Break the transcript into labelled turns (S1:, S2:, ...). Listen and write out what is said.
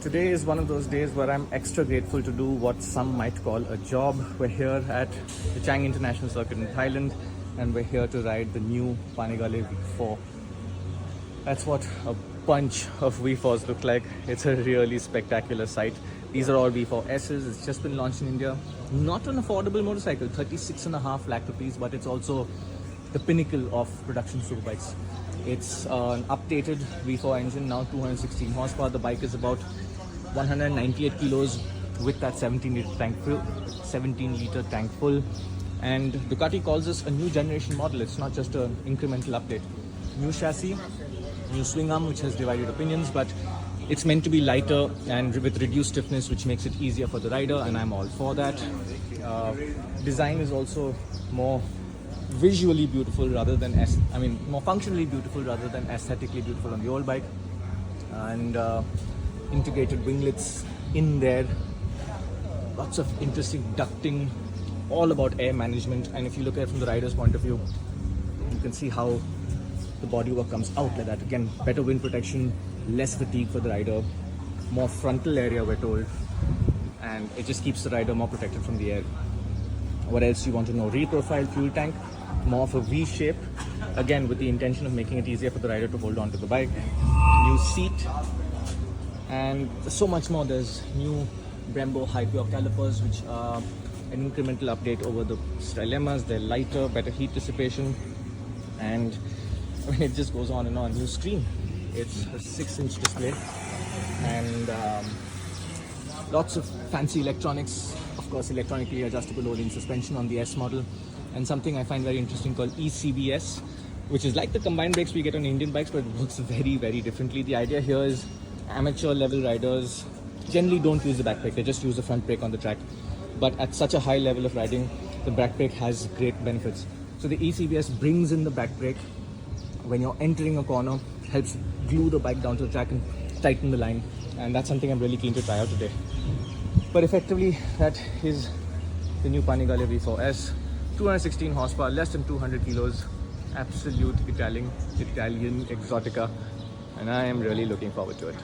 S1: Today is one of those days where I'm extra grateful to do what some might call a job. We're here at the Chang International Circuit in Thailand, and we're here to ride the new Panigale V4. That's what a bunch of V4s look like. It's a really spectacular sight. These are all V4Ss. It's just been launched in India. Not an affordable motorcycle, 36.5 lakh rupees, but it's also the pinnacle of production superbikes. It's an updated V4 engine, now 216 horsepower. The bike is about 198 kilos with that 17-liter tank full. And Ducati calls this a new generation model. It's not just an incremental update. New chassis, new swing arm, which has divided opinions, but it's meant to be lighter and with reduced stiffness, which makes it easier for the rider, and I'm all for that. Design is also more visually beautiful rather than more functionally beautiful rather than aesthetically beautiful on the old bike, and integrated winglets in there, lots of interesting ducting, all about air management. And if you look at it from the rider's point of view, you can see how the bodywork comes out like that. Again, better wind protection, less fatigue for the rider, more frontal area we're told, and it just keeps the rider more protected from the air. What else you want to know? Reprofiled fuel tank, more of a V shape, again with the intention of making it easier for the rider to hold on to the bike. New seat, and so much more. There's new Brembo high torque calipers, which are an incremental update over the Stylemas. They're lighter, better heat dissipation, and it just goes on and on. New screen, it's a 6-inch display, and lots of fancy electronics. Of course, electronically adjustable rolling suspension on the S model, and something I find very interesting called ECBS, which is like the combined brakes we get on Indian bikes, but it works very, very differently. The idea here is amateur level riders generally don't use the back brake, they just use the front brake on the track. But at such a high level of riding, the back brake has great benefits. So the ECBS brings in the back brake when you're entering a corner, helps glue the bike down to the track and tighten the line. And that's something I'm really keen to try out today. But effectively, that is the new Panigale V4S. 216 horsepower, less than 200 kilos, absolute Italian exotica, and I am really looking forward to it.